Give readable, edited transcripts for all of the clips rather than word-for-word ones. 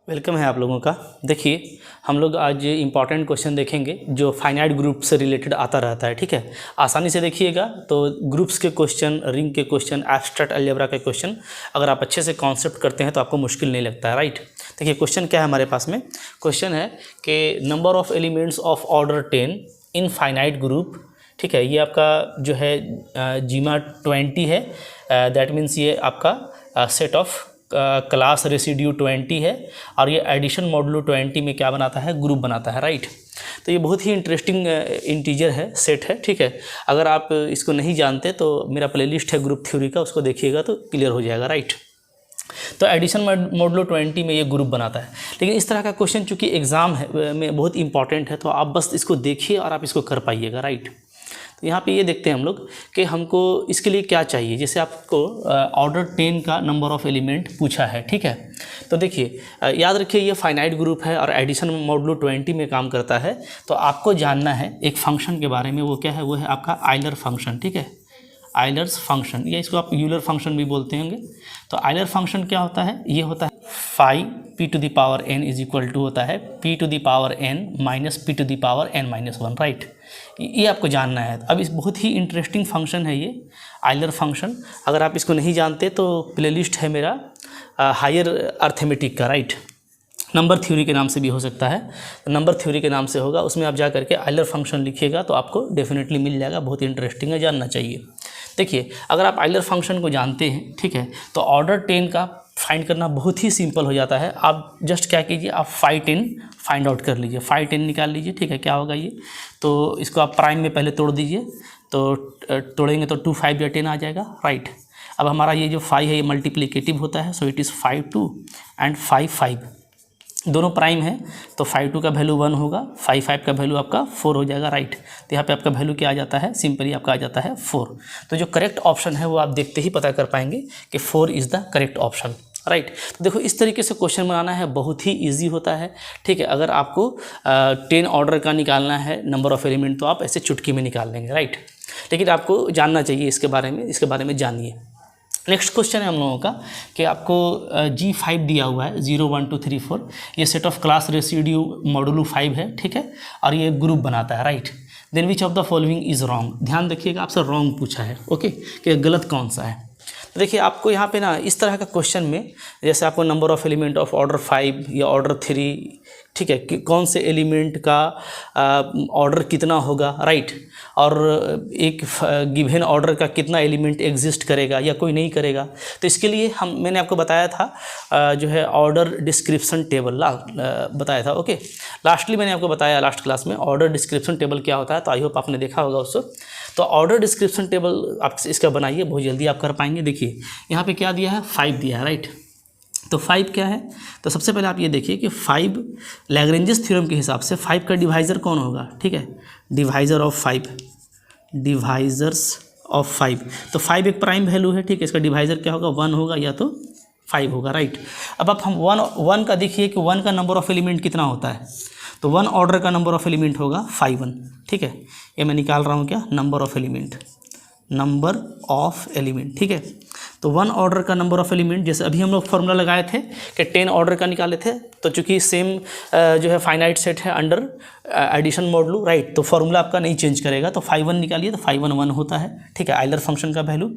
Welcome है आप लोगों का। देखिए हम लोग आज इम्पॉर्टेंट क्वेश्चन देखेंगे जो फाइनाइट ग्रुप से रिलेटेड आता रहता है। ठीक है, आसानी से देखिएगा। तो ग्रुप्स के क्वेश्चन, रिंग के क्वेश्चन, एब्स्ट्रैक्ट अलजेब्रा के क्वेश्चन अगर आप अच्छे से कॉन्सेप्ट करते हैं तो आपको मुश्किल नहीं लगता है। राइट, देखिए क्वेश्चन क्या है हमारे पास में। क्वेश्चन है कि number of elements of order 10 in finite group. ठीक है, ये आपका जो है जीमा 20 है। दैट मीन्स ये आपका सेट ऑफ क्लास रेसिड्यू 20 है और ये एडिशन मॉडुलो 20 में क्या बनाता है, ग्रुप बनाता है। राइट, तो ये बहुत ही इंटरेस्टिंग इंटीजर है, सेट है। ठीक है, अगर आप इसको नहीं जानते तो मेरा प्लेलिस्ट है ग्रुप थ्योरी का, उसको देखिएगा तो क्लियर हो जाएगा। राइट, तो एडिशन मॉडुलो 20 में ये ग्रुप बनाता है। लेकिन इस तरह का क्वेश्चन चूँकि एग्ज़ाम है में बहुत इंपॉर्टेंट है, तो आप बस इसको देखिए और आप इसको कर पाइएगा। राइट, तो यहाँ पे ये देखते हैं हम लोग कि हमको इसके लिए क्या चाहिए। जैसे आपको ऑर्डर 10 का नंबर ऑफ़ एलिमेंट पूछा है। ठीक है, तो देखिए याद रखिए ये फाइनाइट ग्रुप है और एडिशन मॉडुलो 20 में काम करता है। तो आपको जानना है एक फंक्शन के बारे में। वो क्या है? वो है आपका आइलर फंक्शन। ठीक है, आइलर्स फंक्शन, या इसको आप यूलर फंक्शन भी बोलते होंगे। तो आइलर फंक्शन क्या होता है? ये होता है phi P to the power n is equal to होता है p to the power n minus P to the power n minus 1। Right, ये आपको जानना है। अब इस बहुत ही इंटरेस्टिंग फंक्शन है ये आइलर फंक्शन। अगर आप इसको नहीं जानते तो प्लेलिस्ट है मेरा हायर अर्थमेटिक का। राइट, नंबर थ्योरी के नाम से भी हो सकता है, तो नंबर थ्योरी के नाम से होगा। उसमें आप जा करके आइलर फंक्शन लिखिएगा तो आपको डेफिनेटली मिल जाएगा। बहुत इंटरेस्टिंग है, जानना चाहिए। देखिए अगर आप आइलर फंक्शन को जानते हैं, ठीक है, तो ऑर्डर 10 का फाइंड करना बहुत ही सिंपल हो जाता है। आप जस्ट क्या कीजिए, आप 510 फाइंड आउट कर लीजिए, 510 निकाल लीजिए। ठीक है, क्या होगा ये? तो इसको आप प्राइम में पहले तोड़ दीजिए, तो तोड़ेंगे तो 2 5 या 10 आ जाएगा। राइट, अब हमारा ये जो 5 है ये मल्टीप्लिकेटिव होता है, सो इट इज़ 5 2 एंड 5 5 दोनों प्राइम है, तो 5 2 का वैल्यू 1 होगा, 5 5 का वैल्यू आपका 4 हो जाएगा। राइट, तो यहाँ पे आपका वैल्यू क्या आ जाता है? सिंपली आपका आ जाता है 4। तो जो करेक्ट ऑप्शन है वो आप देखते ही पता कर पाएंगे कि 4 is the correct option. Right, तो देखो इस तरीके से क्वेश्चन बनाना है, बहुत ही ईजी होता है। ठीक है, अगर आपको 10 ऑर्डर का निकालना है नंबर ऑफ़ एलिमेंट, तो आप ऐसे चुटकी में निकाल लेंगे। राइट, लेकिन आपको जानना चाहिए इसके बारे में जानिए। नेक्स्ट क्वेश्चन है हम लोगों का कि आपको G5 दिया हुआ है 0 1 2 3 4। ये set of class residue modulo 5 है। ठीक है, और ये ग्रुप बनाता है। Right, then which of the following is wrong. ध्यान रखिएगा, आपसे रॉन्ग पूछा है। ओके, कि गलत कौन सा है। तो देखिए आपको यहाँ पे ना इस तरह का क्वेश्चन में, जैसे आपको number of element of order 5 या ऑर्डर 3, ठीक है, कि कौन से एलिमेंट का ऑर्डर कितना होगा। राइट, और एक गिवन ऑर्डर का कितना एलिमेंट एग्जिस्ट करेगा या कोई नहीं करेगा। तो इसके लिए मैंने आपको बताया था जो है ऑर्डर डिस्क्रिप्शन टेबल बताया था। ओके, लास्टली मैंने आपको बताया लास्ट क्लास में ऑर्डर डिस्क्रिप्शन टेबल क्या होता है, तो आई होप आपने देखा होगा उसको। तो ऑर्डर डिस्क्रिप्शन टेबल आप इसका बनाइए, बहुत जल्दी आप कर पाएंगे। देखिए यहाँ पे क्या दिया है? 5 दिया है। राइट, तो 5 क्या है? तो सबसे पहले आप ये देखिए कि 5 लैग्रेंजेस थ्योरम के हिसाब से 5 का डिवाइज़र कौन होगा? ठीक है, डिवाइज़र ऑफ 5, डिवाइज़र्स ऑफ 5। तो 5 एक प्राइम वैल्यू है। ठीक है, इसका डिवाइज़र क्या होगा? 1 होगा या तो 5 होगा। राइट, अब आप हम 1 का देखिए कि 1 का नंबर ऑफ़ एलिमेंट कितना होता है। तो 1 ऑर्डर का नंबर ऑफ़ एलिमेंट होगा 5 1। ठीक है, ये मैं निकाल रहा हूँ क्या? Number of element, number of element. ठीक है, तो 1 ऑर्डर का नंबर ऑफ़ एलिमेंट, जैसे अभी हम लोग फॉर्मूला लगाए थे कि 10 ऑर्डर का निकाले थे, तो चूंकि सेम जो है फाइनाइट सेट है अंडर एडिशन मॉडुलो। राइट, तो फॉर्मूला आपका नहीं चेंज करेगा। तो 5 1 निकालिए, तो 5 1 1 होता है। ठीक है, आइलर फंक्शन का वैल्यू।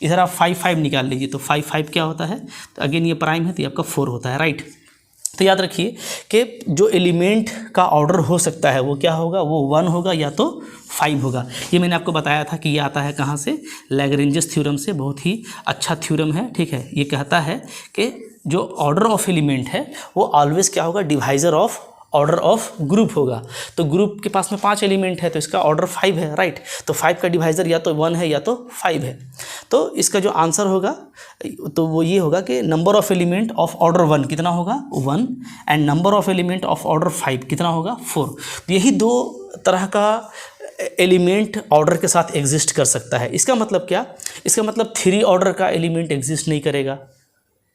इधर आप 5 5 निकाल लीजिए, तो 5 5 क्या होता है? तो अगेन ये प्राइम है, तो ये आपका 4 होता है। राइट, तो याद रखिए कि जो एलिमेंट का ऑर्डर हो सकता है वो क्या होगा? वो 1 होगा या तो 5 होगा। ये मैंने आपको बताया था कि ये आता है कहाँ से? लैग्रेंजेस थ्योरम से। बहुत ही अच्छा थ्योरम है। ठीक है, ये कहता है कि जो ऑर्डर ऑफ एलिमेंट है वो ऑलवेज़ क्या होगा? Divisor of order of group होगा। तो ग्रुप के पास में 5 एलिमेंट है, तो इसका ऑर्डर 5 है। राइट, तो 5 का डिवाइज़र या तो 1 है या तो 5 है। तो इसका जो आंसर होगा तो वो ये होगा कि number of element of order 1 कितना होगा? 1, and number of element of order 5 कितना होगा? 4। यही दो तरह का एलिमेंट ऑर्डर के साथ एग्जिस्ट कर सकता है। इसका मतलब क्या? इसका मतलब 3 ऑर्डर का एलिमेंट एग्जिस्ट नहीं करेगा।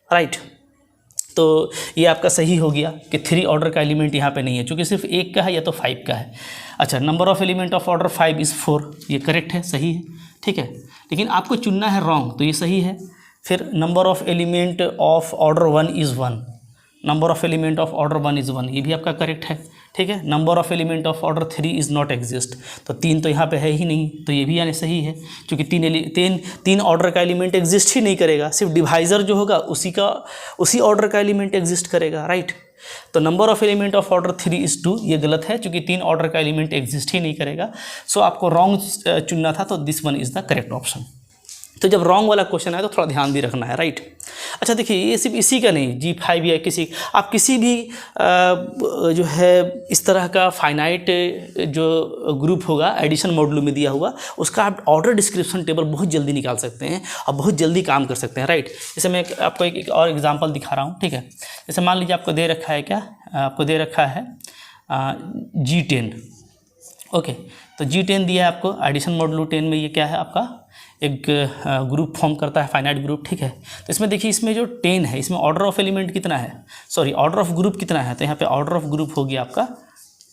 राइट, तो ये आपका सही हो गया कि 3 ऑर्डर का एलिमेंट यहाँ पे नहीं है, क्योंकि सिर्फ 1 का है या तो 5 का है। अच्छा, number of element of order 5 is 4, ये करेक्ट है, सही है। ठीक है, लेकिन आपको चुनना है रॉन्ग, तो ये सही है। फिर number of element of order 1 is 1, number of element of order 1 is 1, ये भी आपका करेक्ट है, ठीक है। Number of element of order 3 is not exist, तो 3 तो यहाँ पे है ही नहीं, तो ये भी यानी सही है, क्योंकि तीन ऑर्डर का एलिमेंट एग्जिस्ट ही नहीं करेगा, सिर्फ डिवाइज़र जो होगा उसी ऑर्डर का एलिमेंट एग्जिस्ट करेगा, राइट। तो number of element of order 3 is 2, ये गलत है, क्योंकि 3 ऑर्डर का एलिमेंट एग्जिस्ट ही नहीं करेगा। सो आपको रॉन्ग चुनना था, तो this one is the correct option. तो जब रॉन्ग वाला क्वेश्चन आए तो थोड़ा ध्यान भी रखना है, राइट। अच्छा देखिए, ये सिर्फ इसी का नहीं, G5 या आप किसी भी जो है इस तरह का फाइनाइट जो ग्रुप होगा एडिशन मॉड्यूल में दिया हुआ, उसका आप ऑर्डर डिस्क्रिप्शन टेबल बहुत जल्दी निकाल सकते हैं और बहुत जल्दी काम कर सकते हैं, राइट। जैसे मैं आपको एक और एग्जांपल दिखा रहा हूँ, ठीक है। जैसे मान लीजिए आपको दे रखा है क्या, आपको दे रखा है G10, ओके। तो G10 दिया है आपको, एडिशन मॉड्यूल 10 में ये क्या है आपका एक ग्रुप फॉर्म करता है, फाइनाइट ग्रुप, ठीक है। तो इसमें देखिए, इसमें जो 10 है, इसमें ऑर्डर ऑफ एलिमेंट कितना है, सॉरी ऑर्डर ऑफ ग्रुप कितना है, तो यहाँ पे ऑर्डर ऑफ ग्रुप हो गया आपका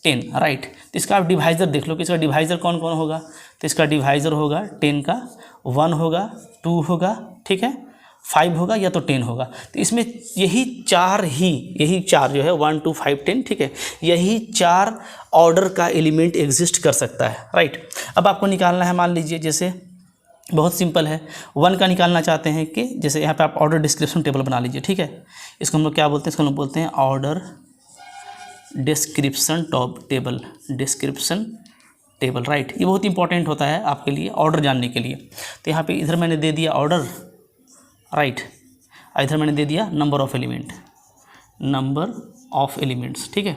10, राइट। तो इसका आप डिवाइज़र देख लो कि इसका डिवाइज़र कौन कौन होगा, तो इसका डिवाइज़र होगा 10 का 1 होगा, 2 होगा, ठीक है, 5 होगा या तो 10 होगा। तो इसमें यही चार जो है 1 2 5 10, ठीक है, यही 4 ऑर्डर का एलिमेंट एग्जिस्ट कर सकता है, राइट। अब आपको निकालना है, मान लीजिए जैसे बहुत सिंपल है, 1 का निकालना चाहते हैं कि जैसे यहाँ पे आप ऑर्डर डिस्क्रिप्शन टेबल बना लीजिए, ठीक है। इसको हम लोग क्या बोलते हैं, इसको हम लोग बोलते हैं ऑर्डर डिस्क्रिप्शन टेबल, राइट। ये बहुत इंपॉर्टेंट होता है आपके लिए ऑर्डर जानने के लिए। तो यहाँ पे इधर मैंने दे दिया ऑर्डर, राइट, इधर मैंने दे दिया नंबर ऑफ एलिमेंट्स, ठीक है।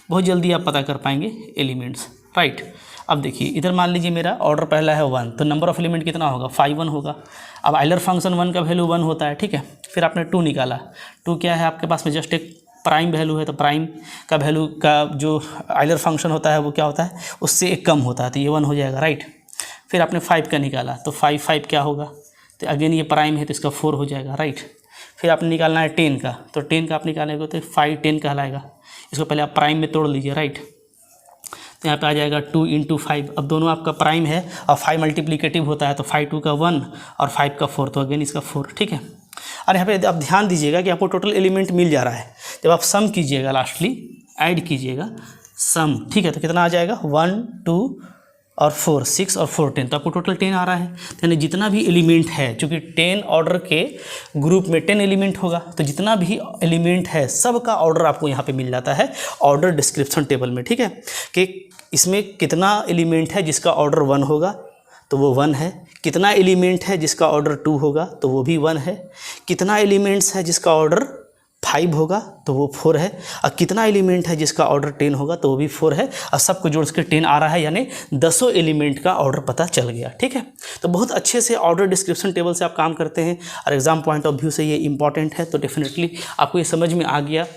बहुत जल्दी आप पता कर पाएंगे एलिमेंट्स, राइट। अब देखिए, इधर मान लीजिए मेरा ऑर्डर पहला है 1, तो नंबर ऑफ एलिमेंट कितना होगा, 5 होगा। अब आइलर फंक्शन 1 का वैल्यू 1 होता है, ठीक है। फिर आपने 2 निकाला, 2 क्या है आपके पास में, जस्ट एक प्राइम वैल्यू है, तो प्राइम का वैल्यू का जो आइलर फंक्शन होता है वो क्या होता है, उससे एक कम होता है, तो ये 1 हो जाएगा, राइट। फिर आपने 5 का निकाला, तो 5 क्या होगा, तो अगेन ये प्राइम है तो इसका 4 हो जाएगा, राइट। फिर आपने निकालना है 10 का, तो 10 का आप निकालेंगे तो 5 10 कहलाएगा। इसको पहले आप प्राइम में तोड़ लीजिए, राइट। तो यहाँ पे आ जाएगा 2 × 5, अब दोनों आपका प्राइम है और 5 मल्टीप्लिकेटिव होता है, तो 5 2 का 1 और 5 का 4, तो अगेन इसका 4, ठीक है। और यहाँ पे आप ध्यान दीजिएगा कि आपको टोटल एलिमेंट मिल जा रहा है, जब आप सम कीजिएगा, लास्टली ऐड कीजिएगा सम, ठीक है, तो कितना आ जाएगा 1 2 और 4 6 और 4 10, तो आपको टोटल 10 आ रहा है। यानी जितना भी एलिमेंट है, चूँकि 10 ऑर्डर के ग्रुप में 10 एलिमेंट होगा, तो जितना भी एलिमेंट है सब का ऑर्डर आपको यहाँ पे मिल जाता है ऑर्डर डिस्क्रिप्शन टेबल में, ठीक है। कि इसमें कितना एलिमेंट है जिसका ऑर्डर 1 होगा तो वो 1 है, कितना एलिमेंट है जिसका ऑर्डर 2 होगा तो वो भी 1 है, कितना एलिमेंट्स है जिसका ऑर्डर 5 होगा तो वो 4 है, और कितना एलिमेंट है जिसका ऑर्डर 10 होगा तो वो भी 4 है, और सबको जोड़ के 10 आ रहा है, यानी 10 एलिमेंट का ऑर्डर पता चल गया, ठीक है। तो बहुत अच्छे से ऑर्डर डिस्क्रिप्शन टेबल से आप काम करते हैं और एग्जाम पॉइंट ऑफ व्यू से ये इंपॉर्टेंट है, तो डेफिनेटली आपको ये समझ में आ गया।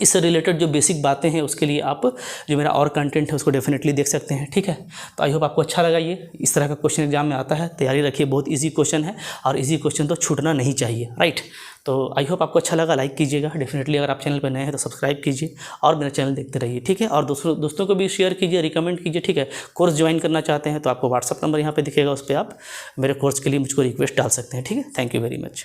इससे रिलेटेड जो बेसिक बातें हैं उसके लिए आप जो मेरा और कंटेंट है उसको डेफिनेटली देख सकते हैं, ठीक है। तो आई होप आपको अच्छा लगा, ये इस तरह का क्वेश्चन एग्जाम में आता है, तैयारी रखिए, बहुत इजी क्वेश्चन है और इजी क्वेश्चन तो छूटना नहीं चाहिए, राइट। तो आई होप आपको अच्छा लगा, लाइक कीजिएगा डेफिनेटली, अगर आप चैनल पर नए हैं तो सब्सक्राइब कीजिए और मेरा चैनल देखते रहिए, ठीक है। और दोस्तों को भी शेयर कीजिए, रिकमेंड कीजिए, ठीक है। कोर्स ज्वाइन करना चाहते हैं तो आपको व्हाट्सअप नंबर यहाँ पर दिखेगा, उस पर आप मेरे कोर्स के लिए मुझको रिक्वेस्ट डाल सकते हैं, ठीक है। Thank you very much.